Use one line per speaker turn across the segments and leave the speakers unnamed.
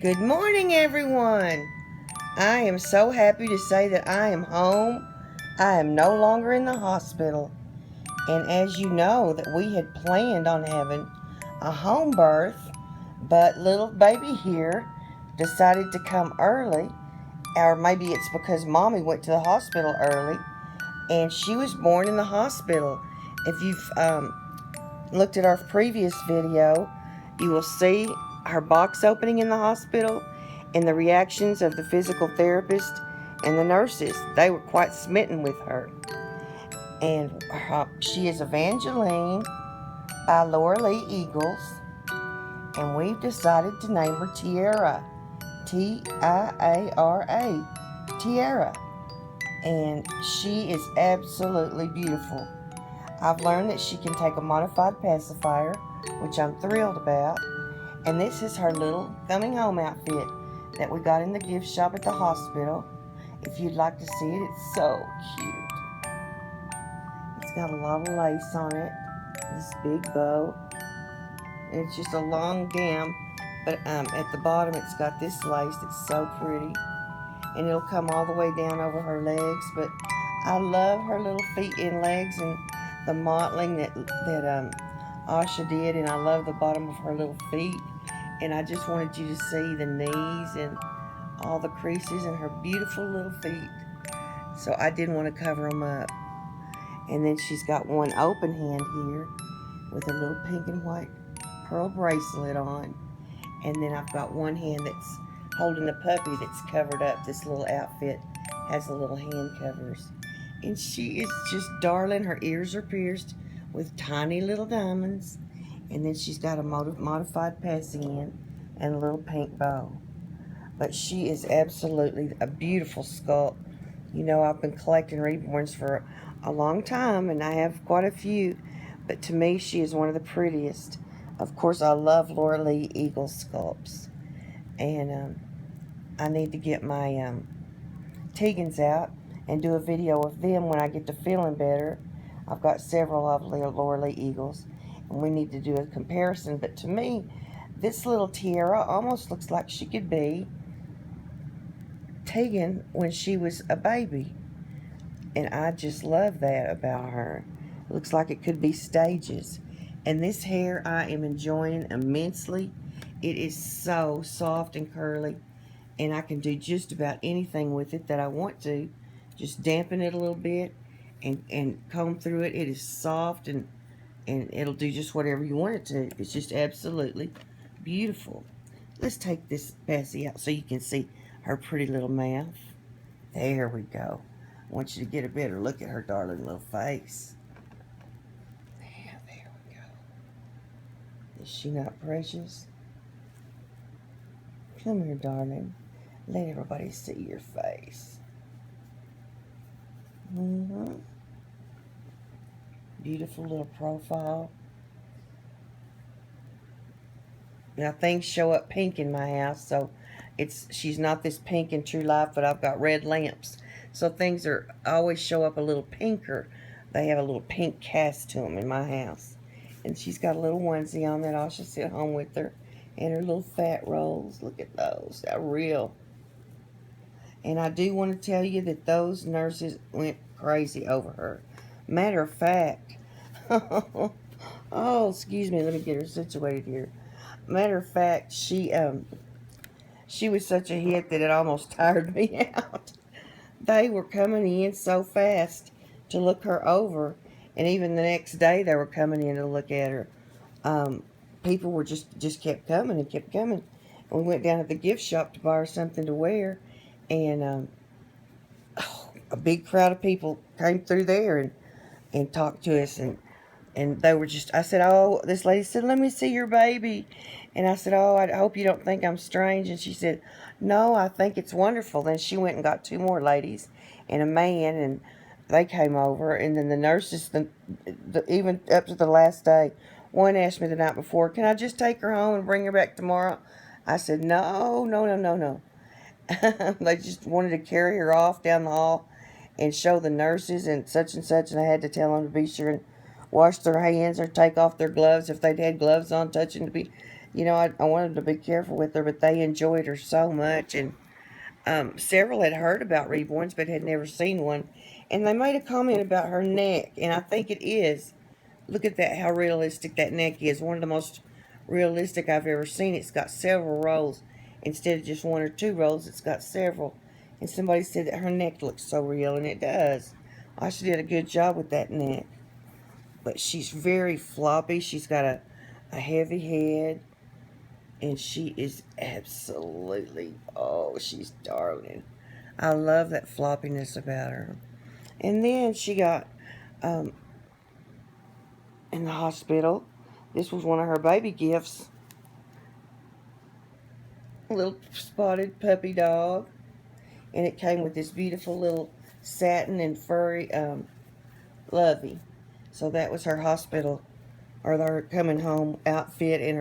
Good morning, everyone. I am so happy to say that I am home. I am no longer in the hospital. And as you know, that we had planned on having a home birth, but little baby here decided to come early, or maybe it's because mommy went to the hospital early, and she was born in the hospital. If you've looked at our previous video, you will see her box opening in the hospital and the reactions of the physical therapist and the nurses. They were quite smitten with her. And she is Evangeline by Laura Lee Eagles, and we've decided to name her Tiara. Tiara. Tiara. And she is absolutely beautiful. I've learned that she can take a modified pacifier, which I'm thrilled about. And this is her little coming home outfit that we got in the gift shop at the hospital. If you'd like to see it, it's so cute. It's got a lot of lace on it, this big bow. And it's just a long gown, but at the bottom it's got this lace that's so pretty. And it'll come all the way down over her legs, but I love her little feet and legs and the modeling that Asha did, and I love the bottom of her little feet. And I just wanted you to see the knees and all the creases in her beautiful little feet. So I didn't want to cover them up. And then she's got one open hand here with a little pink and white pearl bracelet on. And then I've got one hand that's holding a puppy that's covered up. This little outfit has the little hand covers. And she is just darling. Her ears are pierced with tiny little diamonds. And then she's got a modified passy in and a little pink bow. But she is absolutely a beautiful sculpt. You know, I've been collecting reborns for a long time, and I have quite a few. But to me, she is one of the prettiest. Of course, I love Laura Lee Eagle sculpts. And I need to get my Tegans out and do a video of them when I get to feeling better. I've got several of Laura Lee Eagles, and we need to do a comparison. But to me, this little Tiara almost looks like she could be Tegan when she was a baby. And I just love that about her. It looks like it could be stages. And this hair I am enjoying immensely. It is so soft and curly, and I can do just about anything with it that I want to. Just dampen it a little bit and comb through it. It is soft, and it'll do just whatever you want it to. It's just absolutely beautiful. Let's take this passy out so you can see her pretty little mouth. There we go. I want you to get a better look at her darling little face. There we go. Is she not precious? Come here, darling. Let everybody see your face. Beautiful little profile. Now things show up pink in my house, so she's not this pink in true life, but I've got red lamps, so things always show up a little pinker. They have a little pink cast to them in my house. And she's got a little onesie on that Asha sit home with her, and her little fat rolls. Look at those. They're real. And I do want to tell you that those nurses went crazy over her. Matter of fact, oh, excuse me, let me get her situated here. Matter of fact, she was such a hit that it almost tired me out. They were coming in so fast to look her over, and even the next day they were coming in to look at her. People were just kept coming and kept coming. And we went down to the gift shop to buy her something to wear, and a big crowd of people came through there and talked to us, and they were just, I said, oh, this lady said, let me see your baby. And I said, oh, I hope you don't think I'm strange. And she said, no, I think it's wonderful. Then she went and got two more ladies and a man, and they came over. And then the nurses, even up to the last day, one asked me the night before, can I just take her home and bring her back tomorrow? I said, no. They just wanted to carry her off down the hall and show the nurses and such, and I had to tell them to be sure and wash their hands or take off their gloves if they'd had gloves on, touching to be. You know, I wanted to be careful with her, but they enjoyed her so much. And several had heard about reborns but had never seen one. And they made a comment about her neck, and I think it is. Look at that, how realistic that neck is. One of the most realistic I've ever seen. It's got several rolls. Instead of just one or two rolls, it's got several. And somebody said that her neck looks so real, and it does. She did a good job with that neck. But she's very floppy. She's got a heavy head. And she is absolutely, oh, she's darling. I love that floppiness about her. And then she got in the hospital. This was one of her baby gifts. A little spotted puppy dog. And it came with this beautiful little satin and furry lovey. So that was her hospital, or her coming home outfit, and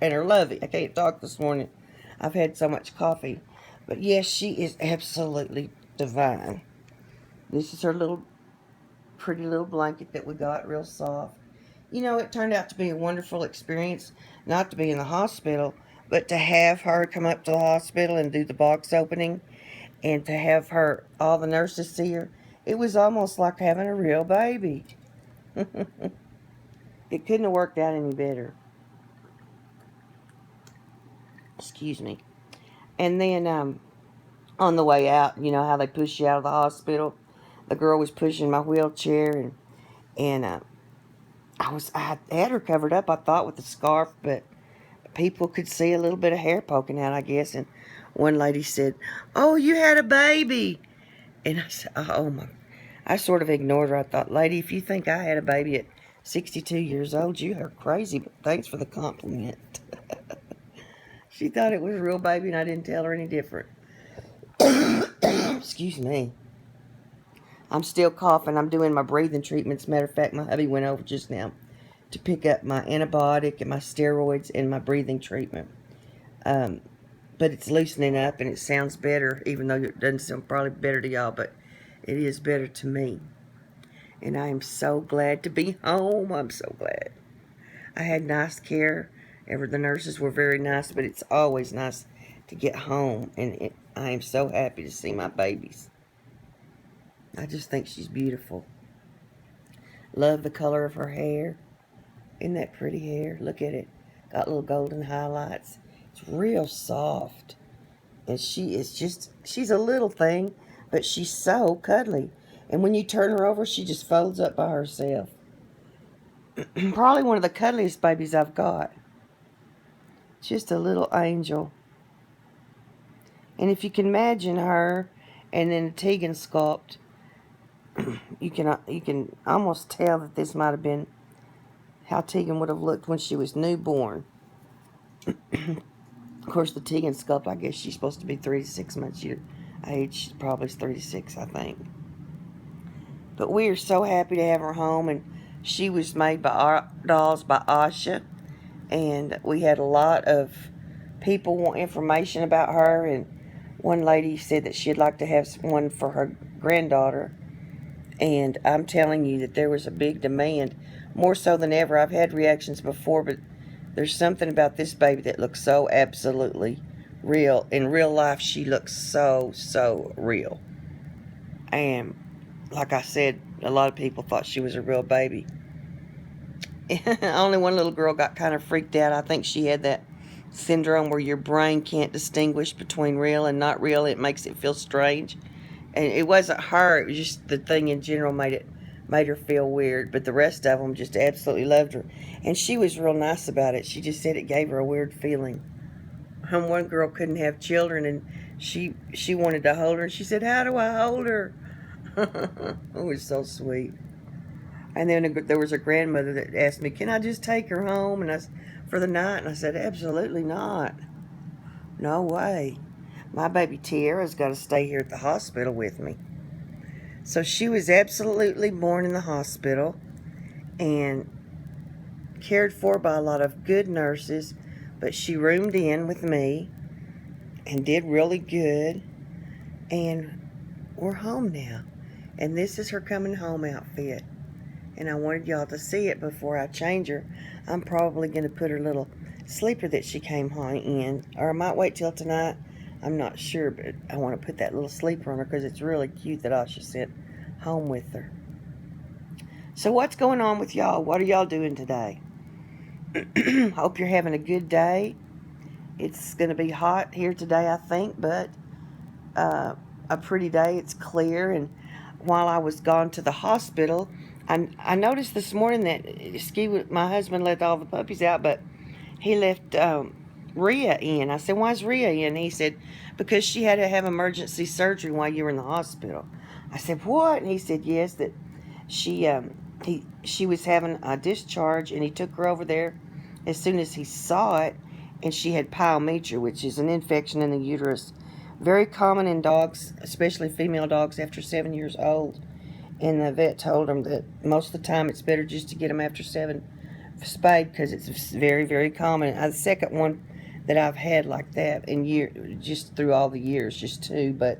her lovey. I can't talk this morning. I've had so much coffee. But yes, she is absolutely divine. This is her little pretty little blanket that we got, real soft. You know, it turned out to be a wonderful experience, not to be in the hospital, but to have her come up to the hospital and do the box opening, and to have her, all the nurses see her. It was almost like having a real baby. It couldn't have worked out any better. Excuse me. And then on the way out, you know how they push you out of the hospital. The girl was pushing my wheelchair, and I had her covered up, I thought, with a scarf, but people could see a little bit of hair poking out, I guess. And one lady said, "Oh, you had a baby." And I said, "Oh my." I sort of ignored her. I thought, "Lady, if you think I had a baby at 62 years old, you are crazy, but thanks for the compliment." She thought it was a real baby, and I didn't tell her any different. Excuse me. I'm still coughing. I'm doing my breathing treatments. Matter of fact, my hubby went over just now to pick up my antibiotic and my steroids and my breathing treatment. But it's loosening up, and it sounds better, even though it doesn't sound probably better to y'all, but it is better to me. And I am so glad to be home. I'm so glad. I had nice care. The nurses were very nice, but it's always nice to get home. And I am so happy to see my babies. I just think she's beautiful. Love the color of her hair. Isn't that pretty hair? Look at it. Got little golden highlights. It's real soft. And she's a little thing, but she's so cuddly. And when you turn her over, she just folds up by herself. Probably one of the cuddliest babies I've got. Just a little angel. And if you can imagine her and then a Tegan sculpt, you can almost tell that this might have been how Tegan would have looked when she was newborn. Of course, the Tegan sculpt, I guess she's supposed to be 3 to 6 months your age. She probably is 3 to 6, I think. But we are so happy to have her home, and she was made by Art Dolls by Asha, and we had a lot of people want information about her, and one lady said that she'd like to have one for her granddaughter, and I'm telling you that there was a big demand, more so than ever. I've had reactions before, but there's something about this baby that looks so absolutely real. In real life, she looks so real. And like I said, a lot of people thought she was a real baby. Only one little girl got kind of freaked out. I think she had that syndrome where your brain can't distinguish between real and not real. It makes it feel strange. And it wasn't her. It was just the thing in general made her feel weird. But the rest of them just absolutely loved her. And she was real nice about it. She just said it gave her a weird feeling. One girl couldn't have children, and she wanted to hold her. And she said, "How do I hold her?" It was so sweet. And then there was a grandmother that asked me, "Can I just take her home for the night?" And I said, "Absolutely not. No way. My baby Tiara's got to stay here at the hospital with me." So she was absolutely born in the hospital and cared for by a lot of good nurses, but she roomed in with me and did really good. And we're home now. And this is her coming home outfit. And I wanted y'all to see it before I change her. I'm probably going to put her little sleeper that she came in. Or I might wait till tonight. I'm not sure, but I want to put that little sleeper on her because it's really cute that Asha sent home with her. So what's going on with y'all? What are y'all doing today? Hope you're having a good day. It's going to be hot here today, I think, but a pretty day. It's clear. And while I was gone to the hospital, I noticed this morning that my husband let all the puppies out, but he left Rhea in. I said, why's Rhea in? He said, because she had to have emergency surgery while you were in the hospital. I said, what? And he said, yes, that she was having a discharge, and he took her over there as soon as he saw it, and she had pyometra, which is an infection in the uterus. Very common in dogs, especially female dogs after 7 years old. And the vet told him that most of the time it's better just to get them after 7 spayed because it's very, very common. The second one that I've had like that in just through all the years, just 2. But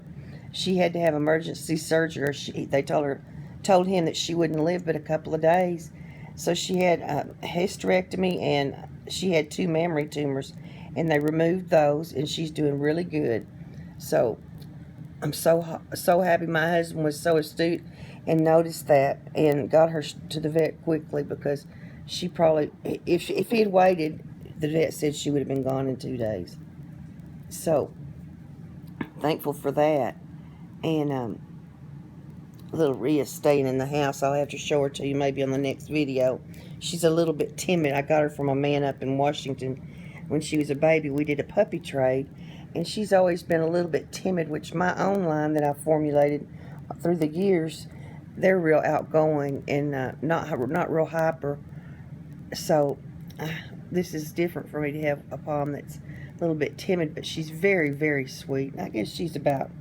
she had to have emergency surgery. They told him that she wouldn't live but a couple of days. So she had a hysterectomy, and she had 2 mammary tumors, and they removed those, and she's doing really good. So I'm so happy. My husband was so astute and noticed that and got her to the vet quickly, because she probably, if he had waited, the vet said she would have been gone in 2 days. So thankful for that. And little Rhea's staying in the house. I'll have to show her to you maybe on the next video. She's a little bit timid. I got her from a man up in Washington when she was a baby. We did a puppy trade, and she's always been a little bit timid, which my own line that I formulated through the years, they're real outgoing and not real hyper. So this is different for me to have a pom that's a little bit timid, but she's very, very sweet. I guess she's about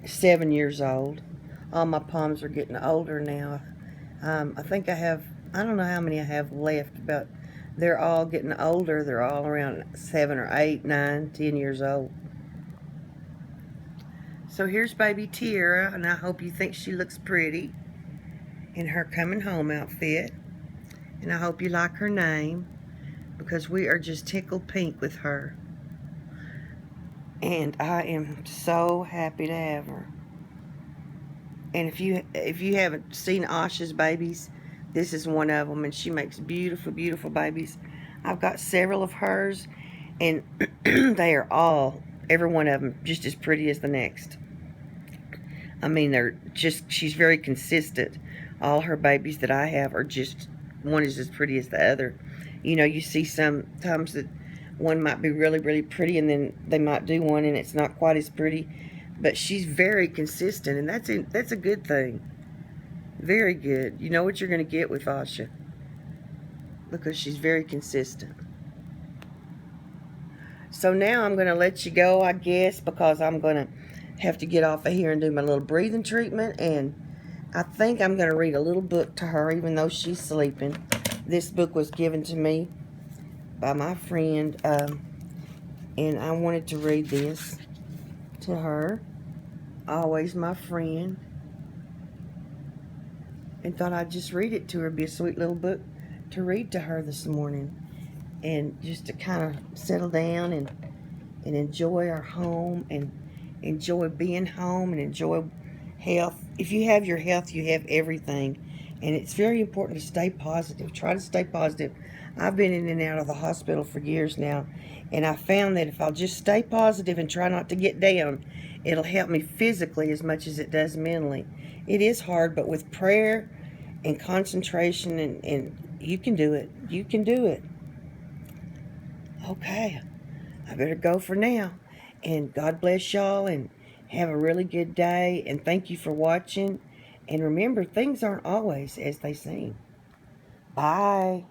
7 years old. All my poms are getting older now. I think I don't know how many I have left, but they're all getting older. They're all around 7 or 8, 9, 10 years old. So here's baby Tiara, and I hope you think she looks pretty in her coming home outfit. And I hope you like her name, because we are just tickled pink with her. And I am so happy to have her. And if you haven't seen Asha's babies, this is one of them, and she makes beautiful, beautiful babies. I've got several of hers, and they are all, every one of them, just as pretty as the next. I mean, she's very consistent. All her babies that I have are just, one is as pretty as the other. You know, you see sometimes that one might be really, really pretty, and then they might do one and it's not quite as pretty. But she's very consistent, and that's a good thing. Very good. You know what you're going to get with Asha, because she's very consistent. So now I'm going to let you go, I guess, because I'm going to have to get off of here and do my little breathing treatment. And I think I'm going to read a little book to her, even though she's sleeping. This book was given to me by my friend, and I wanted to read this to her. Always my friend. And thought I'd just read it to her. It'd be a sweet little book to read to her this morning. And just to kind of settle down and enjoy our home, and enjoy being home, and enjoy health. If you have your health, you have everything. And it's very important to stay positive. Try to stay positive. I've been in and out of the hospital for years now, and I found that if I'll just stay positive and try not to get down, it'll help me physically as much as it does mentally. It is hard, but with prayer and concentration, and you can do it. You can do it. Okay, I better go for now. And God bless y'all, and have a really good day. And thank you for watching. And remember, things aren't always as they seem. Bye.